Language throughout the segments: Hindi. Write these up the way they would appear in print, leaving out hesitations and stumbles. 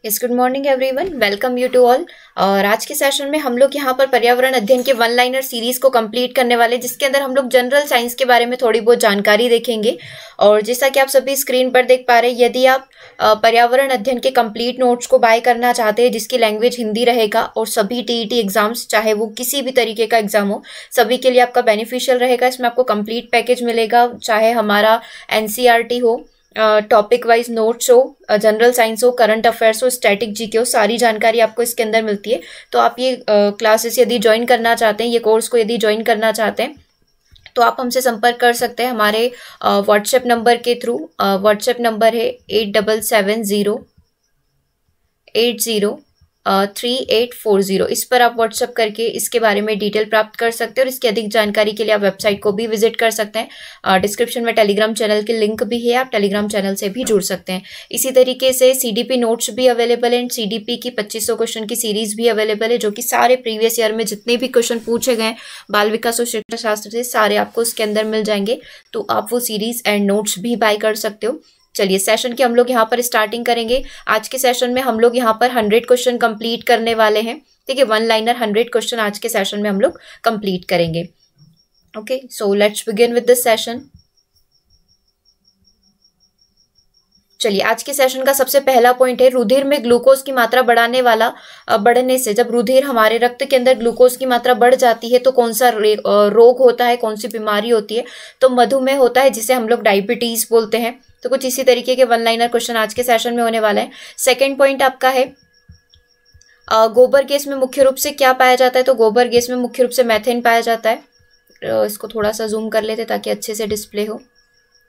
Yes, good morning everyone, welcome you to all. और आज के सेशन में हम लोग यहाँ पर पर्यावरण अध्ययन के वन लाइनर सीरीज को कंप्लीट करने वाले, जिसके अंदर हम लोग जनरल साइंस के बारे में थोड़ी बहुत जानकारी देखेंगे। और जैसा कि आप सभी स्क्रीन पर देख पा रहे हैं, यदि आप पर्यावरण अध्ययन के कंप्लीट नोट्स को बाय करना चाहते हैं जिसकी लैंग्वेज हिंदी रहेगा और सभी टीईटी एग्जाम्स, चाहे वो किसी भी तरीके का एग्जाम हो, सभी के लिए आपका बेनिफिशियल रहेगा। इसमें आपको कंप्लीट पैकेज मिलेगा, चाहे हमारा एनसीईआरटी हो, टॉपिक वाइज नोट्स हो, जनरल साइंस हो, करंट अफेयर्स हो, स्टैटिक जीके हो, सारी जानकारी आपको इसके अंदर मिलती है। तो आप ये क्लासेस यदि ज्वाइन करना चाहते हैं, ये कोर्स को यदि ज्वाइन करना चाहते हैं, तो आप हमसे संपर्क कर सकते हैं हमारे व्हाट्सएप नंबर के थ्रू। व्हाट्सएप नंबर है 8770803840। इस पर आप व्हाट्सएप करके इसके बारे में डिटेल प्राप्त कर सकते हैं और इसकी अधिक जानकारी के लिए आप वेबसाइट को भी विजिट कर सकते हैं। डिस्क्रिप्शन में टेलीग्राम चैनल की लिंक भी है, आप टेलीग्राम चैनल से भी जुड़ सकते हैं। इसी तरीके से सीडीपी नोट्स भी अवेलेबल हैं। सीडीपी की 2500 क्वेश्चन की सीरीज भी अवेलेबल है, जो कि सारे प्रीवियस ईयर में जितने भी क्वेश्चन पूछे गए बाल विकास और शिक्षा शास्त्र से, सारे आपको उसके अंदर मिल जाएंगे। तो आप वो सीरीज एंड नोट्स भी बाय कर सकते हो। चलिए सेशन की हम लोग यहाँ पर स्टार्टिंग करेंगे। आज के सेशन में हम लोग यहाँ पर 100 क्वेश्चन कंप्लीट करने वाले हैं। ठीक है, वन लाइनर 100 क्वेश्चन आज के सेशन में हम लोग कंप्लीट करेंगे। Okay, so let's begin with this session. चलिए, आज के सेशन का सबसे पहला पॉइंट है, रुधिर में ग्लूकोज की मात्रा बढ़ने से, जब रुधिर हमारे रक्त के अंदर ग्लूकोज की मात्रा बढ़ जाती है तो कौन सा रोग होता है, कौन सी बीमारी होती है? तो मधुमेह होता है, जिसे हम लोग डायबिटीज बोलते हैं। तो कुछ इसी तरीके के वन लाइनर क्वेश्चन आज के सेशन में होने वाला है। सेकेंड पॉइंट आपका है, गोबर गैस में मुख्य रूप से क्या पाया जाता है? तो गोबर गैस में मुख्य रूप से मेथेन पाया जाता है। इसको थोड़ा सा जूम कर लेते ताकि अच्छे से डिस्प्ले हो।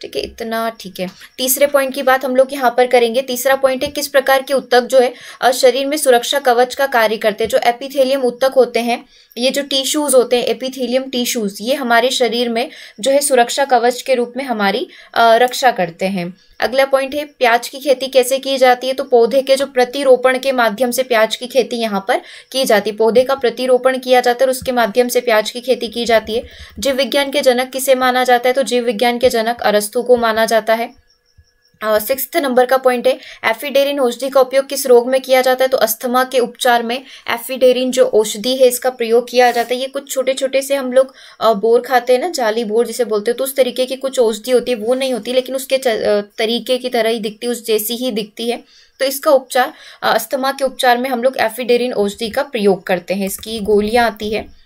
ठीक है, इतना ठीक है। तीसरे पॉइंट की बात हम लोग यहाँ पर करेंगे। तीसरा पॉइंट है, किस प्रकार के ऊतक जो है शरीर में सुरक्षा कवच का कार्य करते हैं? जो एपिथेलियम ऊतक होते हैं, ये जो टिश्यूज होते हैं, एपिथेलियम टिश्यूज, ये हमारे शरीर में जो है सुरक्षा कवच के रूप में हमारी रक्षा करते हैं। अगला पॉइंट है, प्याज की खेती कैसे की जाती है? तो पौधे के जो प्रतिरोपण के माध्यम से प्याज की खेती यहाँ पर की जाती है। पौधे का प्रतिरोपण किया जाता है और उसके माध्यम से प्याज की खेती की जाती है। जीव विज्ञान के जनक किसे माना जाता है? तो जीव विज्ञान के जनक अरस्तु को माना जाता है। 6th नंबर का पॉइंट है, एफिडेरिन औषधि का उपयोग किस रोग में किया जाता है? तो अस्थमा के उपचार में एफिडेरिन जो औषधि है, इसका प्रयोग किया जाता है। ये कुछ छोटे छोटे से हम लोग बोर खाते हैं ना, जाली बोर जिसे बोलते हैं, तो उस तरीके की कुछ औषधि होती है, वो नहीं होती, लेकिन उसके तरीके की तरह ही दिखती है, उस जैसी ही दिखती है। तो इसका उपचार, अस्थमा के उपचार में हम लोग एफिडेरिन औषधि का प्रयोग करते हैं। इसकी गोलियां आती है।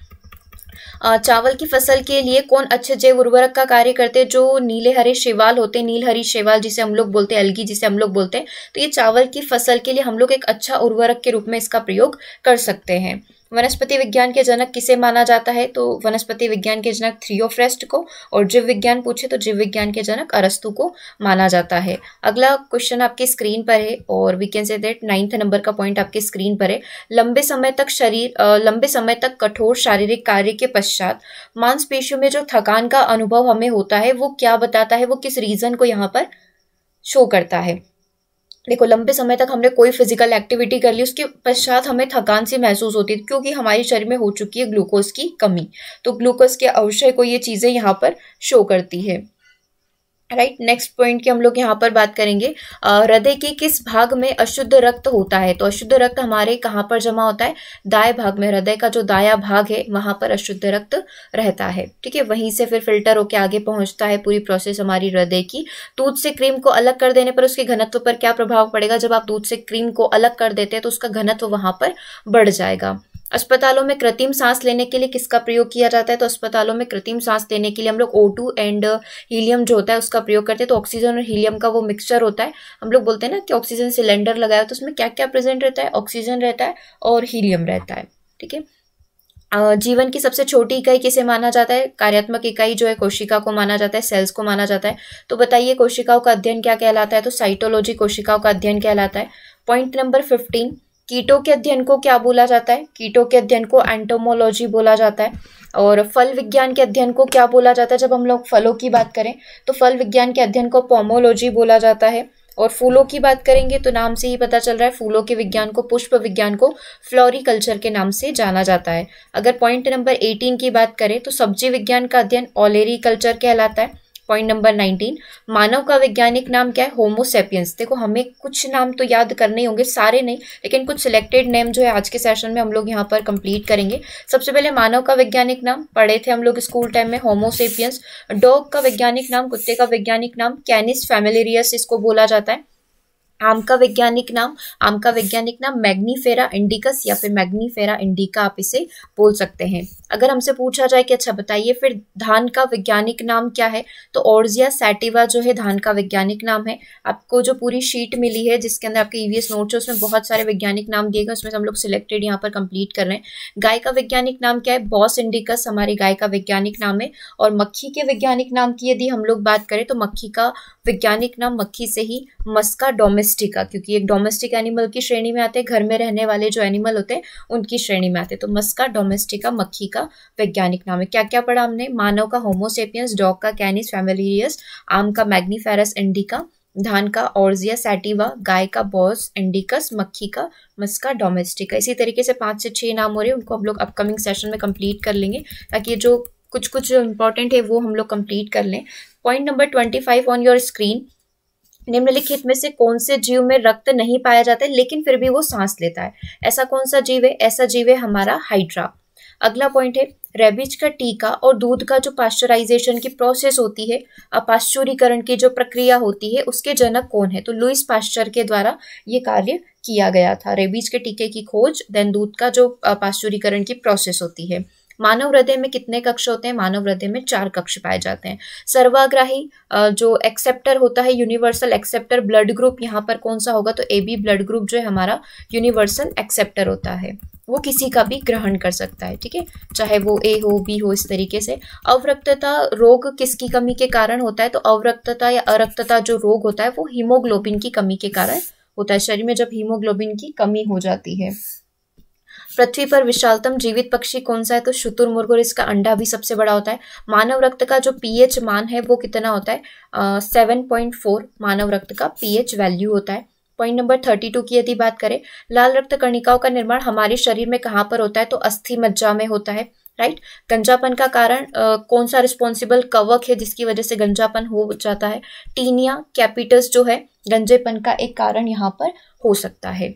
चावल की फसल के लिए कौन अच्छे जैव उर्वरक का कार्य करते हैं? जो नीले हरे शैवाल होते हैं, नील हरी शैवाल जिसे हम लोग बोलते हैं, एल्गी जिसे हम लोग बोलते हैं, तो ये चावल की फसल के लिए हम लोग एक अच्छा उर्वरक के रूप में इसका प्रयोग कर सकते हैं। वनस्पति विज्ञान के जनक किसे माना जाता है? तो वनस्पति विज्ञान के जनक थियोफ्रेस्ट को, और जीव विज्ञान पूछे तो जीव विज्ञान के जनक अरस्तु को माना जाता है। अगला क्वेश्चन आपकी स्क्रीन पर है, और we can say that 9th number का पॉइंट आपकी स्क्रीन पर है। लंबे समय तक कठोर शारीरिक कार्य के पश्चात मांसपेशियों में जो थकान का अनुभव हमें होता है, वो क्या बताता है? वो किस रीजन को यहाँ पर शो करता है? देखो, लंबे समय तक हमने कोई फिजिकल एक्टिविटी कर ली, उसके पश्चात हमें थकान सी महसूस होती है, क्योंकि हमारे शरीर में हो चुकी है ग्लूकोज की कमी। तो ग्लूकोज के अवक्षय को ये चीजें यहाँ पर शो करती है। राइट, नेक्स्ट पॉइंट की हम लोग यहाँ पर बात करेंगे, हृदय के किस भाग में अशुद्ध रक्त होता है? तो अशुद्ध रक्त हमारे कहाँ पर जमा होता है? दाएं भाग में, हृदय का जो दायां भाग है वहां पर अशुद्ध रक्त रहता है। ठीक है, वहीं से फिर फिल्टर होकर आगे पहुंचता है पूरी प्रोसेस हमारी हृदय की। दूध से क्रीम को अलग कर देने पर उसके घनत्व पर क्या प्रभाव पड़ेगा? जब आप दूध से क्रीम को अलग कर देते हैं तो उसका घनत्व वहां पर बढ़ जाएगा। अस्पतालों में कृत्रिम सांस लेने के लिए किसका प्रयोग किया जाता है? तो अस्पतालों में कृत्रिम सांस लेने के लिए हम लोग O2 एंड हीलियम जो होता है उसका प्रयोग करते हैं। तो ऑक्सीजन और हीलियम का वो मिक्सचर होता है। हम लोग बोलते हैं ना कि ऑक्सीजन सिलेंडर लगाया तो उसमें क्या क्या प्रेजेंट रहता है? ऑक्सीजन रहता है और हीलियम रहता है। ठीक है, जीवन की सबसे छोटी इकाई किसे माना जाता है? कार्यात्मक इकाई जो है कोशिका को माना जाता है, सेल्स को माना जाता है। तो बताइए, कोशिकाओं का अध्ययन क्या कहलाता है? तो साइटोलॉजी कोशिकाओं का अध्ययन कहलाता है। पॉइंट नंबर 15, कीटों के अध्ययन को क्या बोला जाता है? कीटों के अध्ययन को एंटोमोलॉजी बोला जाता है। और फल विज्ञान के अध्ययन को क्या बोला जाता है? जब हम लोग फलों की बात करें तो फल विज्ञान के अध्ययन को पोमोलॉजी बोला जाता है। और फूलों की बात करेंगे तो नाम से ही पता चल रहा है, फूलों के विज्ञान को, पुष्प विज्ञान को फ्लोरिकल्चर के नाम से जाना जाता है। अगर पॉइंट नंबर 18 की बात करें तो सब्जी विज्ञान का अध्ययन ओलेरीकल्चर कहलाता है। पॉइंट नंबर 19, मानव का वैज्ञानिक नाम क्या है? होमो सेपियंस। देखो हमें कुछ नाम तो याद करने होंगे, सारे नहीं, लेकिन कुछ सिलेक्टेड नेम जो है आज के सेशन में हम लोग यहाँ पर कंप्लीट करेंगे। सबसे पहले मानव का वैज्ञानिक नाम पढ़े थे हम लोग स्कूल टाइम में, होमो सेपियंस। डॉग का वैज्ञानिक नाम, कुत्ते का वैज्ञानिक नाम कैनिस फैमिलियरियस इसको बोला जाता है। आम का वैज्ञानिक नाम मैग्नीफेरा इंडिकस या फिर मैग्नीफेरा इंडिका आप इसे बोल सकते हैं। अगर हमसे पूछा जाए कि अच्छा बताइए फिर धान का वैज्ञानिक नाम क्या है, तो ऑर्जिया सैटिवा जो है धान का वैज्ञानिक नाम है। आपको जो पूरी शीट मिली है जिसके अंदर आपके ईवीएस नोट्स है उसमें बहुत सारे वैज्ञानिक नाम दिए गए, उसमें से हम लोग सिलेक्टेड यहाँ पर कंप्लीट कर रहे हैं। गाय का वैज्ञानिक नाम क्या है? बॉस इंडिकस हमारी गाय का वैज्ञानिक नाम है। और मक्खी के वैज्ञानिक नाम की यदि हम लोग बात करें तो मक्खी का वैज्ञानिक नाम मक्खी से ही मस्का डोमेस्टिका, क्योंकि एक डोमेस्टिक एनिमल की श्रेणी में आते हैं, घर में रहने वाले जो एनिमल होते हैं उनकी श्रेणी में आते हैं। तो मस्का डोमेस्टिका मक्खी का वैज्ञानिक नाम है। क्या क्या पढ़ा हमने? मानव का होमोसेपियंस, डॉग का कैनिस फैमिलियरियस, आम का मैग्नीफेरस इंडिका, धान का ऑर्जिया सैटिवा, गाय का बॉस इंडिकस, मक्खी का मस्का डोमेस्टिका। इसी तरीके से 5 से 6 नाम हो रहे हैं, उनको हम लोग अपकमिंग सेशन में कंप्लीट कर लेंगे ताकि जो कुछ इंपॉर्टेंट है वो हम लोग कंप्लीट कर लें। Point number 25 on your screen, निम्नलिखित में से कौन से जीव में रक्त नहीं पाया जाता है लेकिन फिर भी वो सांस लेता है? ऐसा कौन सा जीव है? ऐसा जीव है हमारा हाइड्रा। अगला पॉइंट है रेबीज का टीका और दूध का जो पाश्चराइजेशन की प्रोसेस होती है, अपाश्चुरीकरण की जो प्रक्रिया होती है, उसके जनक कौन है? तो लुईस पाश्चर के द्वारा ये कार्य किया गया था। रेबीज के टीके की खोज, देन दूध का जो पाश्चुरीकरण की प्रोसेस होती है। मानव हृदय में कितने कक्ष होते हैं? मानव हृदय में 4 कक्ष पाए जाते हैं। सर्वाग्राही जो एक्सेप्टर होता है, यूनिवर्सल एक्सेप्टर ब्लड ग्रुप, यहाँ पर कौन सा होगा? तो AB ब्लड ग्रुप जो है हमारा यूनिवर्सल एक्सेप्टर होता है, वो किसी का भी ग्रहण कर सकता है, ठीक है, चाहे वो A हो B हो, इस तरीके से। अवरक्तता रोग किसकी कमी के कारण होता है? तो अवरक्तता या अरक्तता जो रोग होता है वो हीमोग्लोबिन की कमी के कारण होता है। शरीर में जब हीमोग्लोबिन की कमी हो जाती है। पृथ्वी पर विशालतम जीवित पक्षी कौन सा है? तो शुतुरमुर्ग, और इसका अंडा भी सबसे बड़ा होता है। मानव रक्त का जो pH मान है वो कितना होता है? 7.4 मानव रक्त का pH वैल्यू होता है। पॉइंट नंबर 32 की यदि बात करें, लाल रक्त कणिकाओं का निर्माण हमारे शरीर में कहाँ पर होता है? तो अस्थि मज्जा में होता है, राइट। गंजापन का कारण कौन सा रिस्पॉन्सिबल कवक है जिसकी वजह से गंजापन हो जाता है? टीनिया कैपिटस जो है गंजेपन का एक कारण यहाँ पर हो सकता है।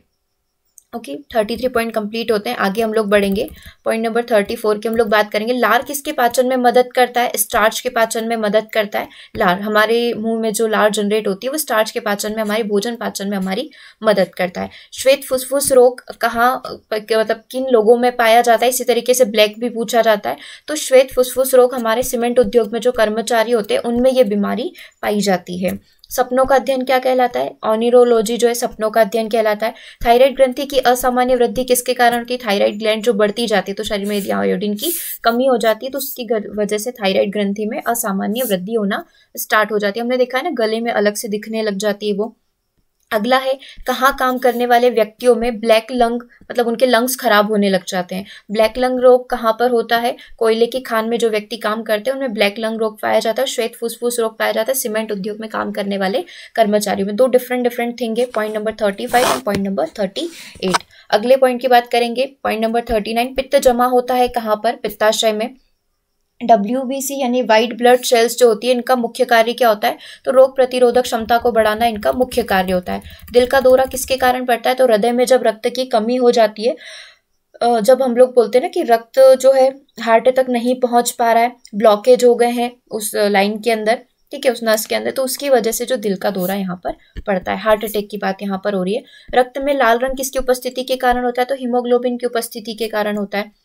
ओके 33 पॉइंट कंप्लीट होते हैं। आगे हम लोग बढ़ेंगे। पॉइंट नंबर 34 की हम लोग बात करेंगे। लार किसके पाचन में मदद करता है? स्टार्च के पाचन में मदद करता है। लार, हमारे मुंह में जो लार जनरेट होती है वो स्टार्च के पाचन में, हमारे भोजन पाचन में हमारी मदद करता है। श्वेत फुसफुस रोग कहाँ, मतलब किन लोगों में पाया जाता है? इसी तरीके से ब्लैक भी पूछा जाता है। तो श्वेत फुसफुस रोग हमारे सीमेंट उद्योग में जो कर्मचारी होते हैं उनमें ये बीमारी पाई जाती है। सपनों का अध्ययन क्या कहलाता है? ऑनिरोलॉजी जो है सपनों का अध्ययन कहलाता है। थायराइड ग्रंथि की असामान्य वृद्धि किसके कारण होती है? थायराइड ग्लैंड जो बढ़ती जाती है, तो शरीर में यदि आयोडीन की कमी हो जाती है तो उसकी वजह से थायराइड ग्रंथि में असामान्य वृद्धि होना स्टार्ट हो जाती है। हमने देखा है ना, गले में अलग से दिखने लग जाती है वो। अगला है, कहाँ काम करने वाले व्यक्तियों में ब्लैक लंग, मतलब उनके लंग्स खराब होने लग जाते हैं। ब्लैक लंग रोग कहाँ पर होता है? कोयले की खान में जो व्यक्ति काम करते हैं उनमें ब्लैक लंग रोग पाया जाता है। श्वेत फुसफुस रोग पाया जाता है सीमेंट उद्योग में काम करने वाले कर्मचारियों में। 2 डिफरेंट थिंग है। पॉइंट नंबर 35 और पॉइंट नंबर 38। अगले पॉइंट की बात करेंगे। पॉइंट नंबर 39, पित्त जमा होता है कहाँ पर? पित्ताशय में। WBC यानी वाइट ब्लड सेल्स जो होती है, इनका मुख्य कार्य क्या होता है? तो रोग प्रतिरोधक क्षमता को बढ़ाना इनका मुख्य कार्य होता है। दिल का दौरा किसके कारण पड़ता है? तो हृदय में जब रक्त की कमी हो जाती है, जब हम लोग बोलते हैं ना कि रक्त जो है हार्ट तक नहीं पहुंच पा रहा है, ब्लॉकेज हो गए हैं उस लाइन के अंदर, ठीक है, उस नस के अंदर, तो उसकी वजह से जो दिल का दौरा यहाँ पर पड़ता है। हार्ट अटैक की बात यहाँ पर हो रही है। रक्त में लाल रंग किसकी उपस्थिति के कारण होता है? तो हीमोग्लोबिन की उपस्थिति के कारण होता है।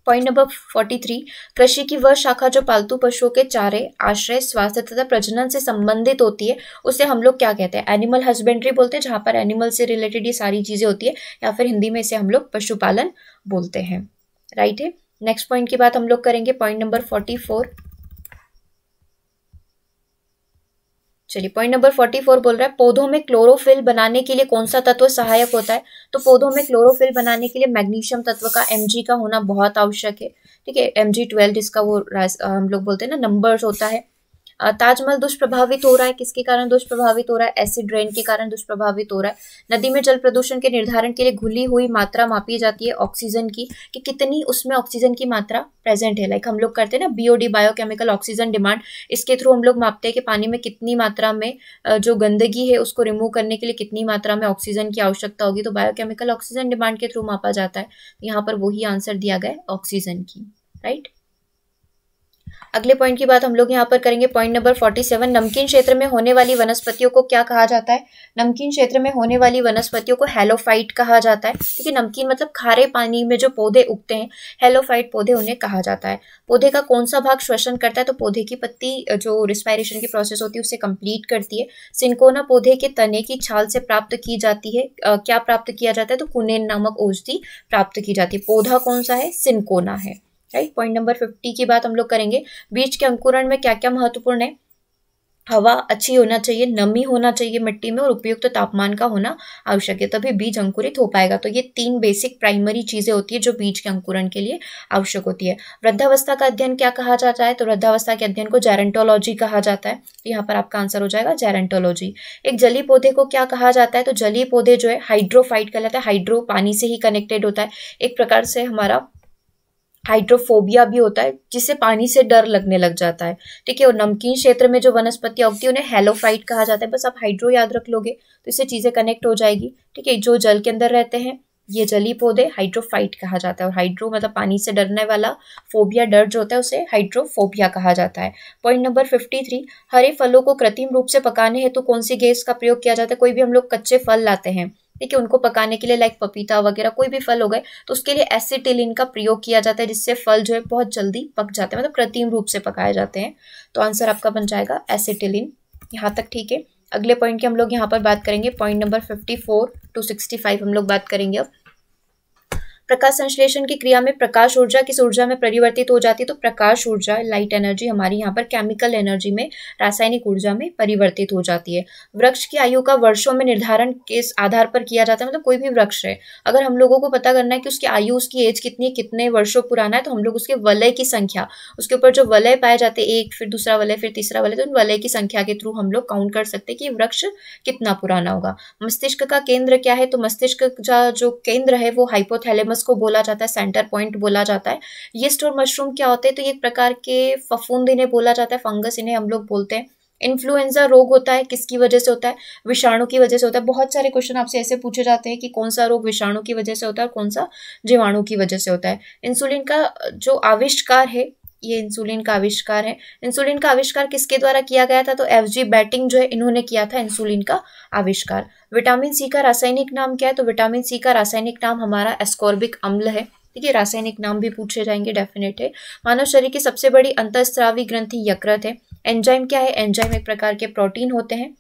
पॉइंट नंबर 43, कृषि की वह शाखा जो पालतू पशुओं के चारे, आश्रय, स्वास्थ्य तथा प्रजनन से संबंधित होती है, उसे हम लोग क्या कहते हैं? एनिमल हस्बेंड्री बोलते हैं, जहां पर एनिमल से रिलेटेड ये सारी चीजें होती है, या फिर हिंदी में इसे हम लोग पशुपालन बोलते हैं, राइट है। नेक्स्ट पॉइंट की बात हम लोग करेंगे। Point number 44। चलिए, पॉइंट नंबर 44 बोल रहा है, पौधों में क्लोरोफिल बनाने के लिए कौन सा तत्व सहायक होता है? तो पौधों में क्लोरोफिल बनाने के लिए मैग्नीशियम तत्व का Mg का होना बहुत आवश्यक है, ठीक है। Mg12 इसका वो हम लोग बोलते हैं ना नंबर्स होता है। ताजमहल दुष्प्रभावित हो रहा है, किसके कारण दुष्प्रभावित हो रहा है? एसिड रेन के कारण दुष्प्रभावित हो रहा है। नदी में जल प्रदूषण के निर्धारण के लिए घुली हुई मात्रा मापी जाती है ऑक्सीजन की, कि कितनी उसमें ऑक्सीजन की मात्रा प्रेजेंट है। लाइक हम लोग करते हैं ना बीओडी, बायोकेमिकल ऑक्सीजन डिमांड, इसके थ्रू हम लोग मापते हैं कि पानी में कितनी मात्रा में जो गंदगी है उसको रिमूव करने के लिए कितनी मात्रा में ऑक्सीजन की आवश्यकता होगी, तो बायोकेमिकल ऑक्सीजन डिमांड के थ्रू मापा जाता है। यहाँ पर वही आंसर दिया गया है ऑक्सीजन की, राइट। अगले पॉइंट की बात हम लोग यहाँ पर करेंगे, पॉइंट नंबर 47। नमकीन क्षेत्र में होने वाली वनस्पतियों को क्या कहा जाता है? नमकीन क्षेत्र में होने वाली वनस्पतियों को हेलोफाइट कहा जाता है। ठीक है, नमकीन मतलब खारे पानी में जो पौधे उगते हैं, हेलोफाइट पौधे उन्हें कहा जाता है। पौधे का कौन सा भाग श्वसन करता है? तो पौधे की पत्ती जो रिस्पायरेशन की प्रोसेस होती है उसे कंप्लीट करती है। सिंकोना पौधे के तने की छाल से प्राप्त की जाती है। क्या प्राप्त किया जाता है? तो कुनेन नामक औषधि प्राप्त की जाती है। पौधा कौन सा है? सिंकोना है, राइट। पॉइंट नंबर 50 की बात हम लोग करेंगे, बीज के अंकुरण में क्या क्या महत्वपूर्ण है? हवा अच्छी होना चाहिए, नमी होना चाहिए मिट्टी में, और उपयुक्त तापमान का होना आवश्यक है, तभी बीज अंकुरित हो पाएगा। तो ये 3 बेसिक प्राइमरी चीजें होती है जो बीज के अंकुरण के लिए आवश्यक होती है। वृद्धावस्था का अध्ययन क्या कहा जाता है? तो वृद्धावस्था के अध्ययन को जेरेंटोलॉजी कहा जाता है। तो यहाँ पर आपका आंसर हो जाएगा जेरेंटोलॉजी। एक जलीय पौधे को क्या कहा जाता है? तो जलीय पौधे जो है हाइड्रोफाइट कहलाता है। हाइड्रो पानी से ही कनेक्टेड होता है, एक प्रकार से हमारा हाइड्रोफोबिया भी होता है, जिससे पानी से डर लगने लग जाता है। ठीक है, और नमकीन क्षेत्र में जो वनस्पति उगती है उन्हें हेलोफाइट कहा जाता है। बस आप हाइड्रो याद रख लोगे तो इससे चीजें कनेक्ट हो जाएगी। ठीक है, जो जल के अंदर रहते हैं ये जलीय पौधे हाइड्रोफाइट कहा जाता है, और हाइड्रो मतलब पानी से डरने वाला, फोबिया डर जो होता है उसे हाइड्रोफोबिया कहा जाता है। पॉइंट नंबर 53, हरे फलों को कृत्रिम रूप से पकाने हेतु कौन सी गैस का प्रयोग किया जाता है? कोई भी हम लोग कच्चे फल लाते हैं, ठीक है, उनको पकाने के लिए, लाइक पपीता वगैरह कोई भी फल हो गए, तो उसके लिए एसिटिलीन का प्रयोग किया जाता है, जिससे फल जो है बहुत जल्दी पक जाते हैं, मतलब कृत्रिम रूप से पकाए जाते हैं। तो आंसर आपका बन जाएगा एसिटिलीन। यहाँ तक ठीक है। अगले पॉइंट की हम लोग यहाँ पर बात करेंगे, पॉइंट नंबर 54 to 65 हम लोग बात करेंगे अब। प्रकाश संश्लेषण की क्रिया में प्रकाश ऊर्जा किस ऊर्जा में परिवर्तित हो जाती है? तो प्रकाश ऊर्जा, लाइट एनर्जी, हमारी यहाँ पर केमिकल एनर्जी में, रासायनिक ऊर्जा में परिवर्तित हो जाती है। वृक्ष की आयु का वर्षों में निर्धारण किस आधार पर किया जाता है? मतलब कोई भी वृक्ष है, अगर हम लोगों को पता करना है कि उसकी आयु, उसकी एज कितनी है, कितने वर्षों पुराना है, तो हम लोग उसके वलय की संख्या, उसके ऊपर जो वलय पाए जाते हैं, एक, फिर दूसरा वलय, फिर तीसरा वलय, तो उन वलय की संख्या के थ्रू हम लोग काउंट कर सकते हैं कि वृक्ष कितना पुराना होगा। मस्तिष्क का केंद्र क्या है? तो मस्तिष्क का जो केंद्र है वो हाइपोथैलेमस को बोला जाता है, सेंटर पॉइंट बोला जाता है। यीस्ट और मशरूम क्या होते हैं? तो ये एक प्रकार के फफूंद इन्हें बोला जाता है, फंगस इन्हें हम लोग बोलते हैं। इन्फ्लुएंजा रोग होता है, किसकी वजह से होता है? विषाणु की वजह से होता है। बहुत सारे क्वेश्चन आपसे ऐसे पूछे जाते हैं कि कौन सा रोग विषाणु की वजह से होता है और कौन सा जीवाणु की वजह से होता है। इंसुलिन का जो आविष्कार है, ये इंसुलिन का आविष्कार है। इंसुलिन का आविष्कार किसके द्वारा किया गया था? तो एफजी बैटिंग जो है, इन्होंने किया था इंसुलिन का आविष्कार। विटामिन सी का रासायनिक नाम क्या है? तो विटामिन सी का रासायनिक नाम हमारा एस्कॉर्बिक अम्ल है। ठीक है, रासायनिक नाम भी पूछे जाएंगे, डेफिनेट है। मानव शरीर की सबसे बड़ी अंतःस्रावी ग्रंथि यकृत है। एंजाइम क्या है? एंजाइम एक प्रकार के प्रोटीन होते हैं।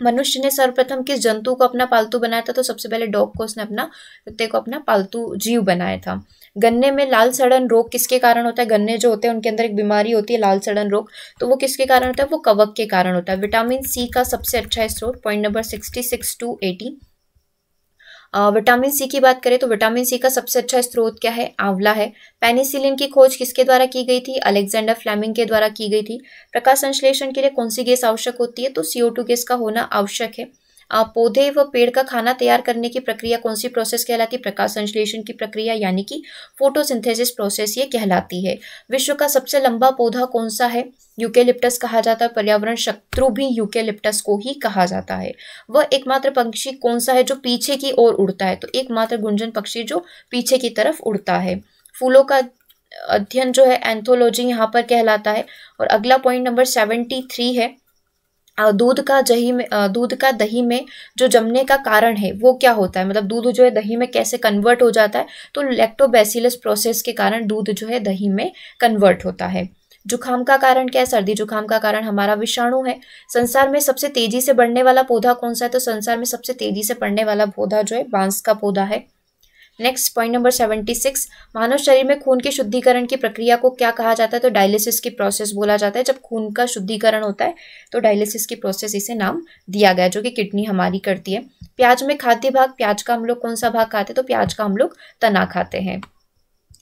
मनुष्य ने सर्वप्रथम किस जंतु को अपना पालतू बनाया था? तो सबसे पहले डॉग को उसने अपना, कुत्ते को अपना पालतू जीव बनाया था। गन्ने में लाल सड़न रोग किसके कारण होता है? गन्ने जो होते हैं उनके अंदर एक बीमारी होती है लाल सड़न रोग, तो वो किसके कारण होता है? वो कवक के कारण होता है। विटामिन सी का सबसे अच्छा स्रोत, point number 66 to 80। Vitamin C की बात करें तो विटामिन सी का सबसे अच्छा स्रोत क्या है? आंवला है। पेनिसिलिन की खोज किसके द्वारा की गई थी? अलेक्जेंडर फ्लेमिंग के द्वारा की गई थी। प्रकाश संश्लेषण के लिए कौन सी गैस आवश्यक होती है? तो CO2 गैस का होना आवश्यक है। पौधे व पेड़ का खाना तैयार करने की प्रक्रिया कौन सी प्रोसेस कहलाती है? प्रकाश संश्लेषण की प्रक्रिया, यानी कि फोटोसिंथेसिस प्रोसेस ये कहलाती है। विश्व का सबसे लंबा पौधा कौन सा है? यूकेलिप्टस कहा जाता है। पर्यावरण शत्रु भी यूकेलिप्टस को ही कहा जाता है। वह एकमात्र पक्षी कौन सा है जो पीछे की ओर उड़ता है? तो एकमात्र गुंजन पक्षी जो पीछे की तरफ उड़ता है। फूलों का अध्ययन जो है एंथोलॉजी यहाँ पर कहलाता है। और अगला पॉइंट नंबर 73 है, दूध का दही में जो जमने का कारण है वो क्या होता है? मतलब दूध जो है दही में कैसे कन्वर्ट हो जाता है? तो लैक्टोबैसिलस प्रोसेस के कारण दूध जो है दही में कन्वर्ट होता है। जुखाम का कारण क्या है? सर्दी जुखाम का कारण हमारा विषाणु है। संसार में सबसे तेजी से बढ़ने वाला पौधा कौन सा है? तो संसार में सबसे तेजी से बढ़ने वाला पौधा जो है बांस का पौधा है। नेक्स्ट पॉइंट नंबर 76, मानव शरीर में खून के शुद्धिकरण की प्रक्रिया को क्या कहा जाता है? तो डायलिसिस की प्रोसेस बोला जाता है। जब खून का शुद्धिकरण होता है तो डायलिसिस की प्रोसेस इसे नाम दिया गया, जो कि किडनी हमारी करती है। प्याज में खाद्य भाग, प्याज का हम लोग कौन सा भाग खाते हैं? तो प्याज का हम लोग तना खाते हैं।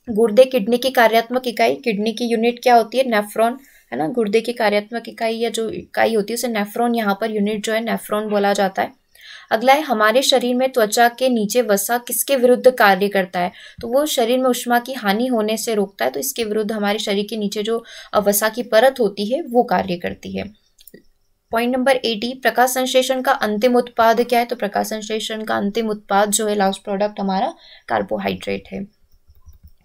गुर्दे किडनी की कार्यात्मक इकाई, किडनी की यूनिट क्या होती है? नेफ्रॉन, है ना। गुर्दे की कार्यात्मक इकाई या जो इकाई होती है उसे नेफ्रॉन यहाँ पर यूनिट जो है नेफ्रॉन बोला जाता है। अगला है हमारे शरीर में त्वचा के नीचे वसा किसके विरुद्ध कार्य करता है, तो वो शरीर में ऊष्मा की हानि होने से रोकता है, तो इसके विरुद्ध हमारे शरीर के नीचे जो वसा की परत होती है वो कार्य करती है। पॉइंट नंबर 80, प्रकाश संश्लेषण का अंतिम उत्पाद क्या है, तो प्रकाश संश्लेषण का अंतिम उत्पाद जो है लास्ट प्रोडक्ट हमारा कार्बोहाइड्रेट है।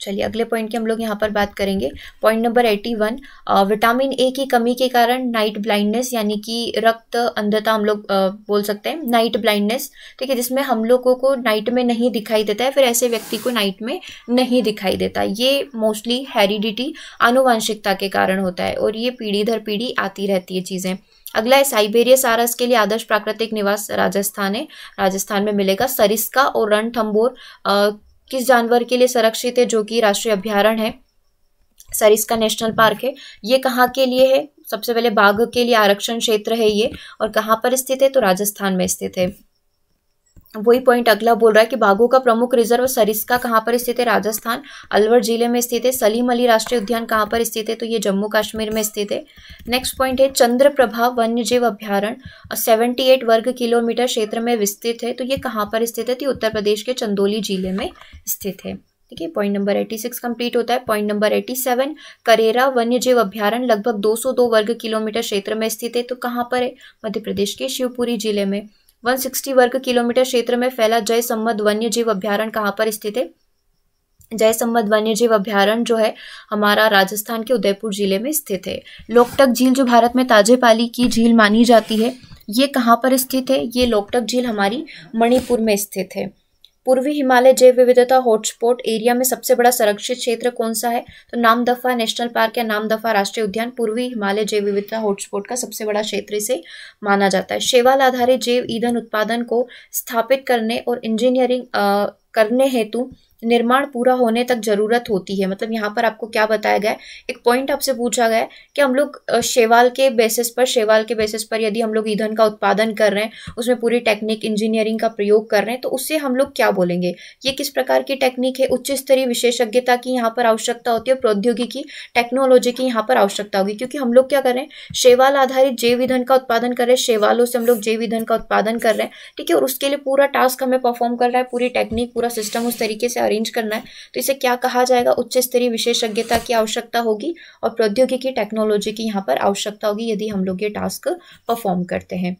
चलिए अगले पॉइंट की हम लोग यहाँ पर बात करेंगे। पॉइंट नंबर 81, विटामिन ए की कमी के कारण नाइट ब्लाइंडनेस यानी कि रक्त अंधता हम लोग बोल सकते हैं, नाइट ब्लाइंडनेस, ठीक है, जिसमें हम लोगों को नाइट में नहीं दिखाई देता है, फिर ऐसे व्यक्ति को नाइट में नहीं दिखाई देता। ये मोस्टली हेरिडिटी आनुवंशिकता के कारण होता है और ये पीढ़ी दर पीढ़ी आती रहती है चीज़ें। अगला है साइबेरिया सारस के लिए आदर्श प्राकृतिक निवास राजस्थान है, राजस्थान में मिलेगा। सरिस्का और रणथंभौर किस जानवर के लिए संरक्षित है, जो कि राष्ट्रीय अभ्यारण्य है, सरिस्का नेशनल पार्क है। ये कहाँ के लिए है, सबसे पहले बाघ के लिए आरक्षण क्षेत्र है ये, और कहाँ पर स्थित है, तो राजस्थान में स्थित है। वही पॉइंट अगला बोल रहा है कि बाघों का प्रमुख रिजर्व सरिस्का कहाँ पर स्थित है, राजस्थान, अलवर जिले में स्थित है। सलीम अली राष्ट्रीय उद्यान कहाँ पर स्थित है, तो ये जम्मू कश्मीर में स्थित है। नेक्स्ट पॉइंट है चंद्रप्रभा वन्यजीव अभ्यारण्य 78 वर्ग किलोमीटर क्षेत्र में विस्तृत है, तो ये कहाँ पर स्थित है, तो उत्तर प्रदेश के चंदौली जिले में स्थित है। ठीक है, पॉइंट नंबर 86 कंप्लीट होता है। पॉइंट नंबर 87, करेरा वन्यजीव अभ्यारण्य लगभग 202 वर्ग किलोमीटर क्षेत्र में स्थित है, तो कहाँ पर है, मध्य प्रदेश के शिवपुरी जिले में। 160 वर्ग किलोमीटर क्षेत्र में फैला जयसम्मद वन्यजीव अभ्यारण्य कहाँ पर स्थित है, जयसम्मद वन्यजीव अभ्यारण्य जो है हमारा राजस्थान के उदयपुर जिले में स्थित है। लोकटक झील जो भारत में ताजे पानी की झील मानी जाती है, ये कहाँ पर स्थित है, ये लोकटक झील हमारी मणिपुर में स्थित है। पूर्वी हिमालय जैव विविधता हॉटस्पॉट एरिया में सबसे बड़ा संरक्षित क्षेत्र कौन सा है, तो नामदफा नेशनल पार्क या नामदफा राष्ट्रीय उद्यान पूर्वी हिमालय जैव विविधता हॉटस्पॉट का सबसे बड़ा क्षेत्र इसे माना जाता है। शैवाल आधारित जैव ईंधन उत्पादन को स्थापित करने और इंजीनियरिंग करने हेतु निर्माण पूरा होने तक जरूरत होती है। मतलब यहाँ पर आपको क्या बताया गया है, एक पॉइंट आपसे पूछा गया है कि हम लोग शैवाल के बेसिस पर यदि हम लोग ईंधन का उत्पादन कर रहे हैं, उसमें पूरी टेक्निक इंजीनियरिंग का प्रयोग कर रहे हैं, तो उससे हम लोग क्या बोलेंगे, ये किस प्रकार की टेक्निक है, उच्च स्तरीय विशेषज्ञता की यहाँ पर आवश्यकता होती है, प्रौद्योगिकी टेक्नोलॉजी की यहाँ पर आवश्यकता होगी, क्योंकि हम लोग क्या कर रहे हैं, शैवाल आधारित जैव ईंधन का उत्पादन कर रहे हैं, शैवालों से हम लोग जैव ईंधन का उत्पादन कर रहे हैं, ठीक है, और उसके लिए पूरा टास्क हमें परफॉर्म कर रहा है, पूरी टेक्निक पूरा सिस्टम उस तरीके से अरेंज करना है, तो इसे क्या कहा जाएगा, उच्च स्तरीय विशेषज्ञता की आवश्यकता होगी और प्रौद्योगिकी टेक्नोलॉजी की यहाँ पर आवश्यकता होगी यदि हम लोग ये टास्क परफॉर्म करते हैं।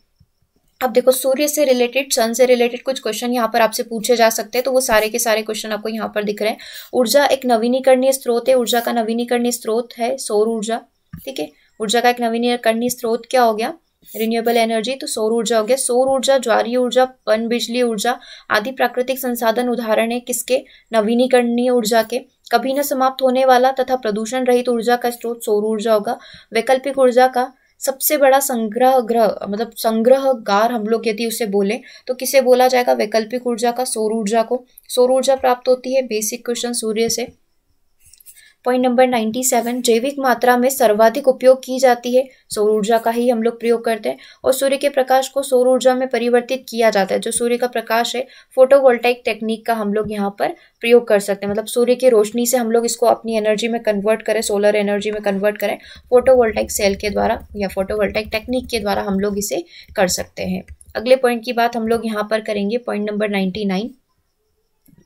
अब देखो सूर्य से रिलेटेड, सन से रिलेटेड कुछ क्वेश्चन यहाँ पर आपसे पूछे जा सकते हैं, तो वो सारे के सारे क्वेश्चन आपको यहाँ पर दिख रहे हैं। ऊर्जा एक नवीनीकरणीय स्रोत है, ऊर्जा का नवीनीकरणीय स्रोत है सौर ऊर्जा, ठीक है, ऊर्जा का एक नवीनीकरणीय स्रोत क्या हो गया, रिन्यूएबल एनर्जी, तो सौर ऊर्जा हो गया। सौर ऊर्जा, ज्वारीय ऊर्जा, पन बिजली ऊर्जा आदि प्राकृतिक संसाधन उदाहरण है किसके, नवीनीकरणीय ऊर्जा के। कभी न समाप्त होने वाला तथा प्रदूषण रहित ऊर्जा का स्रोत सौर ऊर्जा होगा। वैकल्पिक ऊर्जा का सबसे बड़ा संग्रह ग्रह मतलब संग्रहगार हम लोग यदि उसे बोले तो किसे बोला जाएगा, वैकल्पिक ऊर्जा का, सौर ऊर्जा को। सौर ऊर्जा प्राप्त होती है बेसिक क्वेश्चन सूर्य से। पॉइंट नंबर 97, जैविक मात्रा में सर्वाधिक उपयोग की जाती है, सौर ऊर्जा का ही हम लोग प्रयोग करते हैं, और सूर्य के प्रकाश को सौर ऊर्जा में परिवर्तित किया जाता है। जो सूर्य का प्रकाश है, फोटोवोल्टाइक टेक्निक का हम लोग यहाँ पर प्रयोग कर सकते हैं, मतलब सूर्य की रोशनी से हम लोग इसको अपनी एनर्जी में कन्वर्ट करें, सोलर एनर्जी में कन्वर्ट करें, फोटोवोल्टाइक सेल के द्वारा या फोटोवोल्टाइक टेक्निक के द्वारा हम लोग इसे कर सकते हैं। अगले पॉइंट की बात हम लोग यहाँ पर करेंगे, पॉइंट नंबर 99,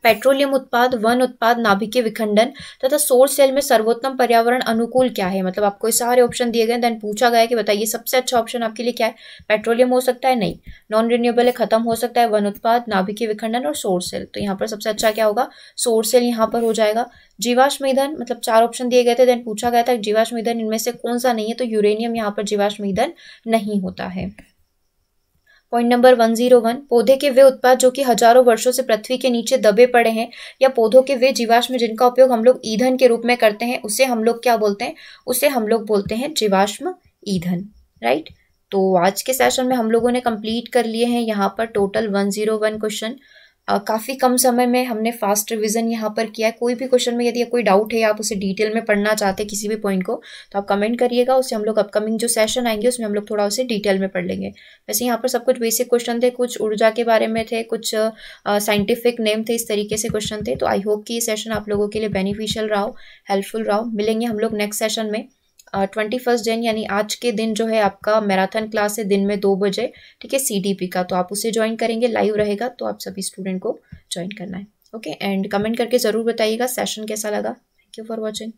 पेट्रोलियम उत्पाद, वन उत्पाद, नाभिकीय विखंडन तथा सौर सेल में सर्वोत्तम पर्यावरण अनुकूल क्या है। मतलब आपको ये सारे ऑप्शन दिए गए, देन पूछा गया कि बताइए सबसे अच्छा ऑप्शन आपके लिए क्या है। पेट्रोलियम हो सकता है, नहीं, नॉन रिन्यूएबल है, खत्म हो सकता है, वन उत्पाद, नाभिकीय विखंडन और सौर सेल। तो यहाँ पर सबसे अच्छा क्या होगा, सौर सेल यहाँ पर हो जाएगा। जीवाश्म ईंधन, मतलब 4 ऑप्शन दिए गए थे, देन पूछा गया था जीवाश्म ईंधन इनमें से कौन सा नहीं है, तो यूरेनियम यहाँ पर जीवाश्म ईंधन नहीं होता है। पॉइंट नंबर 101, पौधे के वे उत्पाद जो कि हजारों वर्षों से पृथ्वी के नीचे दबे पड़े हैं या पौधों के वे जीवाश्म जिनका उपयोग हम लोग ईंधन के रूप में करते हैं, उसे हम लोग क्या बोलते हैं, उसे हम लोग बोलते हैं जीवाश्म ईंधन, राइट। तो आज के सेशन में हम लोगों ने कंप्लीट कर लिए हैं यहाँ पर टोटल 101 क्वेश्चन। काफ़ी कम समय में हमने फास्ट रिवीजन यहाँ पर किया है। कोई भी क्वेश्चन में यदि कोई डाउट है, आप उसे डिटेल में पढ़ना चाहते हैं किसी भी पॉइंट को, तो आप कमेंट करिएगा, उससे हम लोग अपकमिंग जो सेशन आएंगे उसमें हम लोग थोड़ा उसे डिटेल में पढ़ लेंगे। वैसे यहाँ पर सब कुछ बेसिक क्वेश्चन थे, कुछ ऊर्जा के बारे में थे, कुछ साइंटिफिक नेम थे, इस तरीके से क्वेश्चन थे। तो आई होप कि ये सेशन आप लोगों के लिए बेनिफिशियल रहा हो, हेल्पफुल रहा हो। मिलेंगे हम लोग नेक्स्ट सेशन में 21 जन यानी आज के दिन जो है आपका मैराथन क्लास है दिन में 2 बजे, ठीक है, CDP का, तो आप उसे ज्वाइन करेंगे, लाइव रहेगा, तो आप सभी स्टूडेंट को ज्वाइन करना है। ओके, एंड कमेंट करके ज़रूर बताइएगा सेशन कैसा लगा। Thank you for watching.